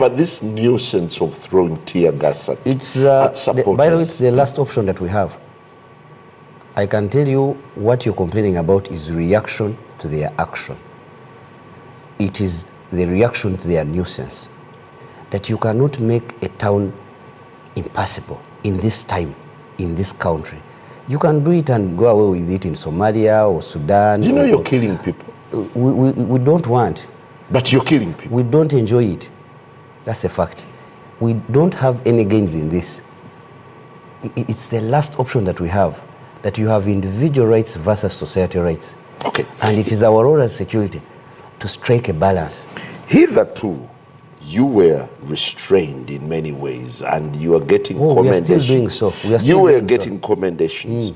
But this nuisance of throwing tear gas at, supporters. By the way, it's the last option that we have. I can tell you what you're complaining about is reaction to their action. It is the reaction to their nuisance. That you cannot make a town impassable in this time, in this country. You can do it and go away with it in Somalia or Sudan. You know you're killing people. We don't want. But you're killing people. We don't enjoy it. That's a fact. We don't have any gains in this. It's the last option that we have, that you have individual rights versus society rights. Okay. And it is our role as security to strike a balance. Hitherto, you were restrained in many ways, and you are getting commendations. We are still doing so. You were getting commendations.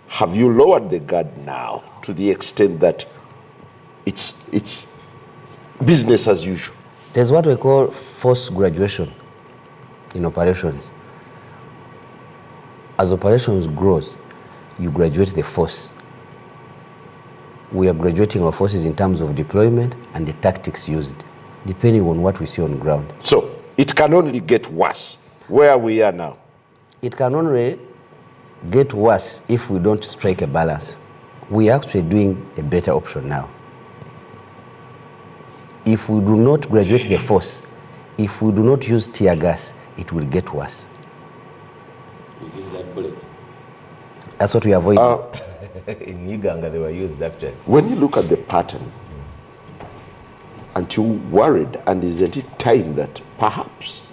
Have you lowered the guard now to the extent that it's business as usual? There's what we call force graduation in operations. As operations grows, you graduate the force. We are graduating our forces in terms of deployment and the tactics used, depending on what we see on ground. So it can only get worse where we are now. It can only get worse if we don't strike a balance. We are actually doing a better option now. If we do not graduate the force, if we do not use tear gas, it will get worse. You use that bullet. That's what we avoid. In Uganda, they were used actually. When you look at the pattern, aren't you worried? And isn't it time that perhaps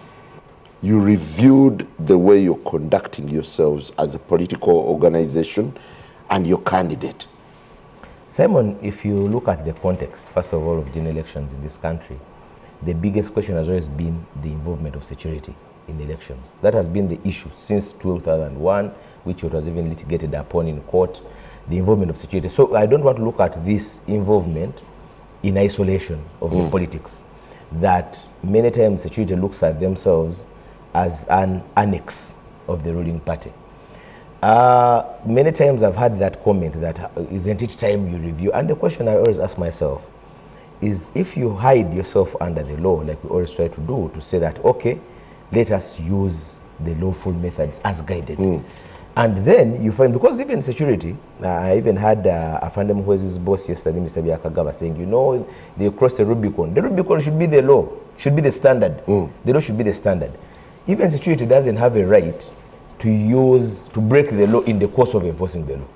you reviewed the way you're conducting yourselves as a political organization and your candidate? Simon, if you look at the context, first of all, of general elections in this country, the biggest question has always been the involvement of security in elections. That has been the issue since 2001, which was even litigated upon in court, the involvement of security. So I don't want to look at this involvement in isolation of the politics, that many times security looks at themselves as an annex of the ruling party. Many times I've had that comment that isn't it time you review? And the question I always ask myself is, if you hide yourself under the law, like we always try to do, to say that, okay, let us use the lawful methods as guided. And then you find, because even security, I even had Afandem Hwez's boss yesterday, Mr. Biakagaba, saying, you know, they crossed the Rubicon. The Rubicon should be the law, should be the standard. The law should be the standard. Even security doesn't have a right to break the law in the course of enforcing the law.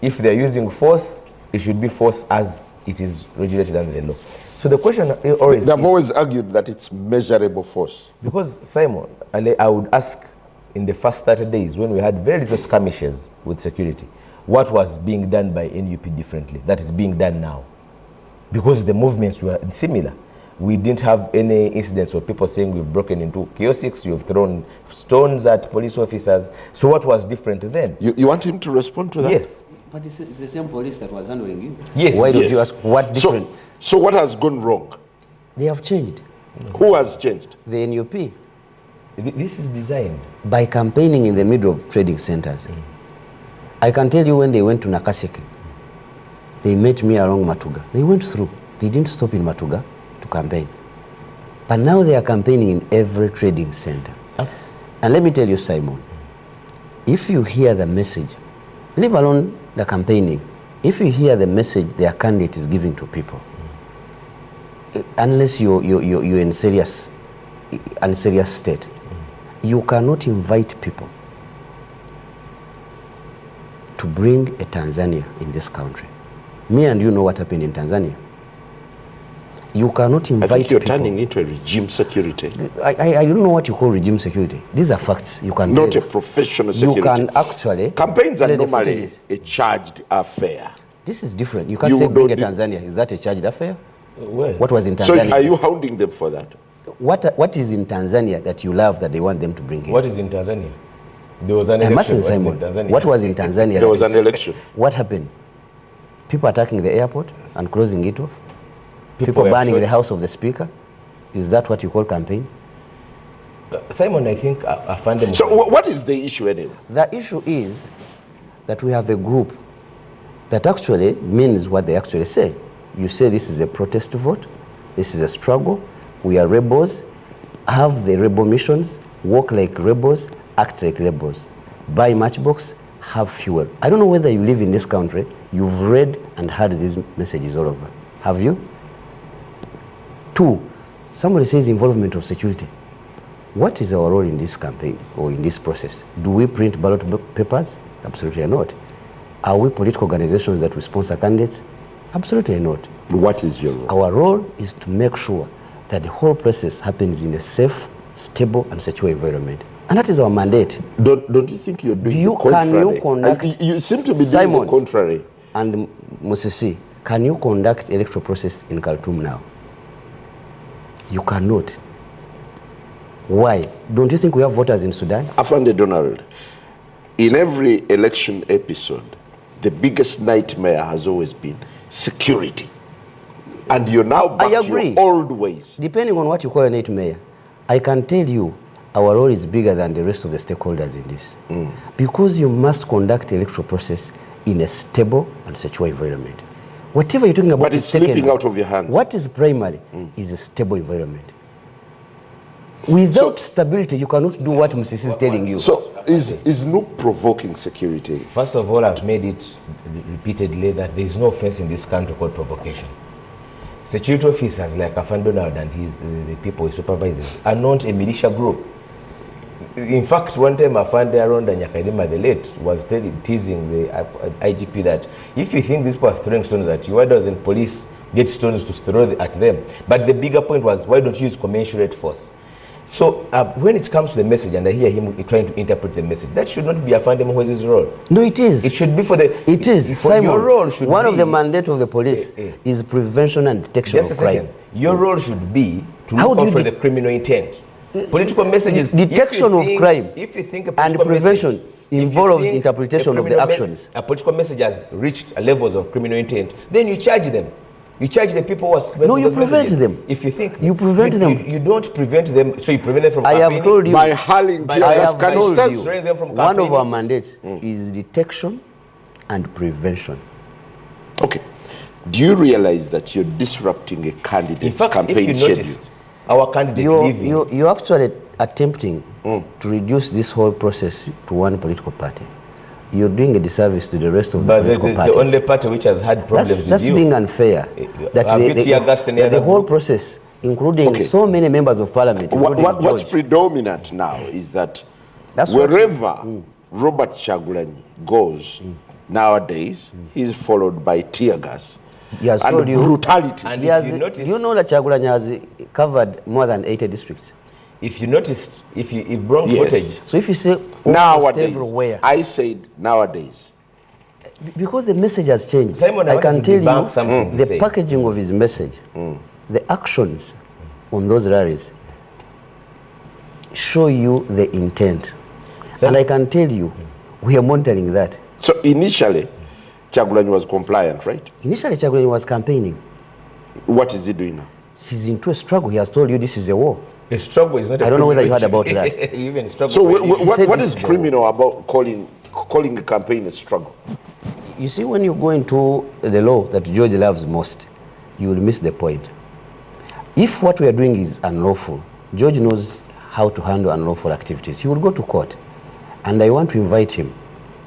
If they're using force, it should be force as it is regulated under the law. So the question always... They've always argued that it's measurable force. Because, Simon, I would ask, in the first 30 days, when we had very little skirmishes with security, what was being done by NUP differently that is being done now? Because the movements were similar. We didn't have any incidents of people saying we've broken into kiosks, you've thrown stones at police officers. So what was different then? You want him to respond to that? Yes. But it's the same police that was handling you. Yes. Why don't you ask what different? So what has gone wrong? They have changed. Who has changed? The NUP. This is designed. By campaigning in the middle of trading centers. I can tell you, when they went to Nakaseke, they met me along Matuga. They went through. They didn't stop in Matuga to campaign. But now they are campaigning in every trading center. And let me tell you, Simon, if you hear the message, leave alone the campaigning, if you hear the message their candidate is giving to people, unless you're in serious state, you cannot invite people to bring a Tanzania in this country. Me and you know what happened in Tanzania. You cannot invite people. I think you're turning into a regime security. I don't know what you call regime security. These are facts. You can not a professional security. You can actually... Campaigns are normally a charged affair. This is different. You can't say bring a Tanzania. Is that a charged affair? Well, what was in Tanzania? So are you hounding them for that? What is in Tanzania that you love that they want them to bring here? What is in Tanzania? There was an election. What was in Tanzania? There was an election. What happened? People attacking the airport and closing it off? People burning the house of the speaker? Is that what you call campaign? Simon, I think I find them... So what is the issue anyway? The issue is that we have a group that actually means what they actually say. You say this is a protest vote, this is a struggle, we are rebels, have the rebel missions, work like rebels, act like rebels, buy matchbox, have fuel. I don't know whether you live in this country, you've read and heard these messages all over. Have you? 2, somebody says involvement of security. What is our role in this campaign or in this process? Do we print ballot papers? Absolutely not. Are we political organizations that we sponsor candidates? Absolutely not. What is your role? Our role is to make sure that the whole process happens in a safe, stable, and secure environment. And that is our mandate. Don't you think you're doing the contrary? Can you conduct... You seem to be Simon doing the contrary. And Musisi, can you conduct electoral process in Khartoum now? You cannot. Why? Don't you think we have voters in Sudan? Afande Donald, in every election episode, the biggest nightmare has always been security. And you're now back to your old ways. Depending on what you call a nightmare, I can tell you our role is bigger than the rest of the stakeholders in this. Because you must conduct the electoral process in a stable and secure environment. Whatever you're talking about, but it's slipping out of your hands. What is primary is a stable environment. Without stability, you cannot do what Musisi is telling you. So, is no provoking security? First of all, I've made it repeatedly that there is no offense in this country called provocation. Security officers like Afan Donald and the people he supervises are not a militia group. In fact, one time Afande around Nyakaidima the late was teasing the IGP that if you think these people are throwing stones at you, why doesn't police get stones to throw at them? But the bigger point was, why don't you use commensurate force? So when it comes to the message, and I hear him trying to interpret the message, that should not be Afande Muhwezi's role. No, it is. It should be for the... It is. For Simon, your role should one be... of the mandate of the police is prevention and detection of crime. Just a second. Your role should be to look out for the criminal intent. Political messages... Detection of crime if you think and prevention involves interpretation of the actions. A political message has reached levels of criminal intent, then you charge them. You charge the people who are spreading No, you those prevent messages. them. If you think you prevent them. You don't prevent them, so you prevent them from I have told you by hurling tear gas canisters. One of our mandates is detection and prevention. Okay. Do you realize that you're disrupting a candidate's campaign schedule? Our candidate leaving. You're actually attempting to reduce this whole process to one political party. You're doing a disservice to the rest of the political parties. The only party which has had problems with you. That's being unfair. That the whole process, including so many members of parliament. What's predominant now is that wherever Robert Chagulanyi goes nowadays, he's followed by tear gas and brutality. And you know that Chagulanyi has covered more than 80 districts. If you noticed, if brought footage. So if you say nowadays, everywhere. I said nowadays. Because the message has changed. Simon, I can tell you the packaging of his message, the actions on those rallies show you the intent. And I can tell you, we are monitoring that. So initially, Chagulanyi was compliant, right? Initially, Chagulanyi was campaigning. What is he doing now? He's into a struggle. He has told you this is a war. A struggle is not I don't know whether you heard about that. Even struggle. So what is criminal about calling a campaign a struggle? You see, when you go into the law that George loves most, you will miss the point. If what we are doing is unlawful, George knows how to handle unlawful activities. He will go to court. And I want to invite him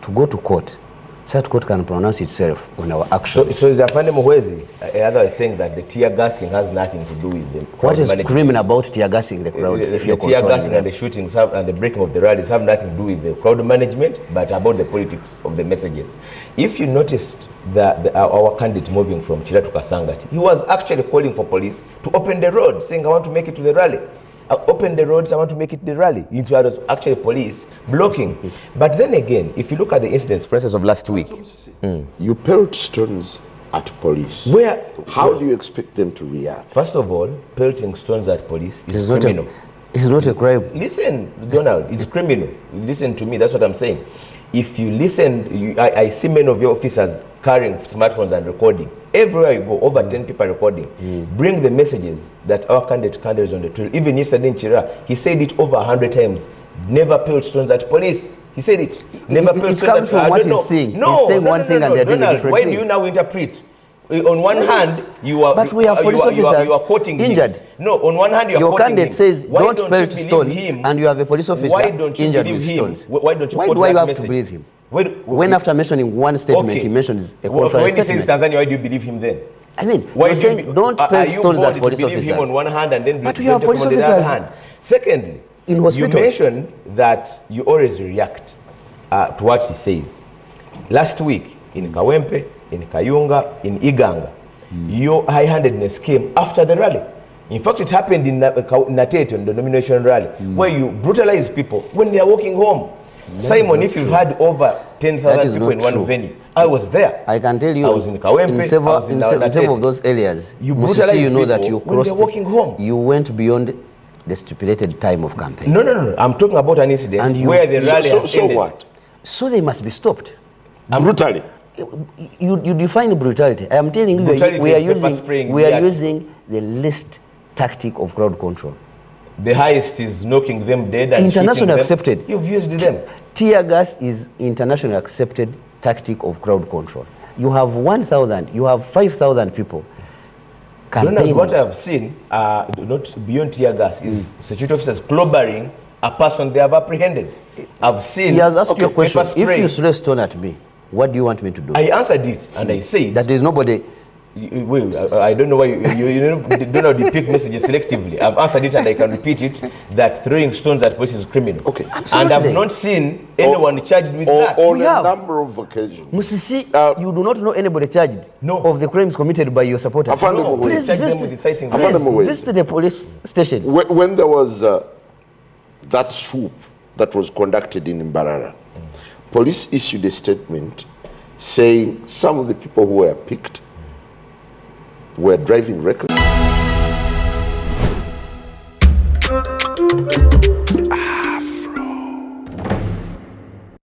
to go to court so that court can pronounce itself on our actions. So is Afande Muhwezi otherwise saying that the tear gassing has nothing to do with the What is criminal about tear gassing the crowds? The tear gassing and the shootings and the breaking of the rallies have nothing to do with the crowd management, but about the politics of the messages. If you noticed our candidate moving from Chira to Kasangati, he was actually calling for police to open the road, saying, I want to make it to the rally. Open the roads, I want to make it the rally. It was actually police blocking. But then again, if you look at the incidents, for instance, of last week. You pelt stones at police. How do you expect them to react? First of all, pelting stones at police is criminal. It's not a crime. Listen, Donald, it's criminal. Listen to me, that's what I'm saying. If you listen, I see many of your officers carrying smartphones and recording. Everywhere you go, over 10 people recording. Bring the messages that our candidate is on the trail. Even yesterday in Chira, he said it over 100 times. Never pelt stones at police. He said it. Never pelt stones at police. What he's saying. He's saying one thing and they're doing a different thing. Why do you now interpret? On one hand, you are But we have police officers you are quoting injured. Him. No, on one hand, you are Your quoting candidate him. says, Why don't you pelt believe stones, him? and you have a police officer Why don't you injured believe with him? stones. Why don't you Why quote do I that have message? to believe him? When After mentioning one statement, he mentions a contrary when he says statement. Tanzania, why do you believe him then? I mean, Why you're saying don't pelt stones at police believe him on officers. one hand and then But we don't have talk police about the other officers hand? Secondly, in you hospitals. mentioned that you always react to what he says. Last week in Kawempe, in Kayunga, in Iganga, your high-handedness came after the rally. In fact, it happened in Natete, on the nomination rally, where you brutalize people when they are walking home. Simon, if you've had over 10,000 people in one venue, I was there. I can tell you, I was in Kawempe, in several, I was in several of those areas, you Musisi, brutalize you know that people you when crossed, they're walking home. you went beyond the stipulated time of campaign. No. I'm talking about an incident And you- where the rally has So ended. what? So they must be stopped. Brutally. You define brutality. I am telling you, Brutality we are is pepper spraying using the least tactic of crowd control. The highest is knocking them dead and International shooting them. accepted. You've used them. Tear gas is internationally accepted tactic of crowd control. You have 1,000, you have 5,000 people campaigning. Donald, what I've seen, not beyond tear gas, is security officers clobbering a person they have apprehended. I've seen. He has asked you a question. pepper spray. If you throw a stone at me, what do you want me to do? I answered it and I said That there is nobody. Wait, I don't know why you don't know the pick messages selectively. I've answered it and I can repeat it, that throwing stones at police is criminal. Okay. And I've not seen anyone charged with that. On We a have. number of occasions. Musisi, you do not know anybody charged No. of the crimes committed by your supporters. Afande No, Muhwezi. Please charge them visit, with inciting Afande violence. Muhwezi. visit the police stations. When there was that swoop that was conducted in Mbarara, police issued a statement saying some of the people who were picked were driving recklessly.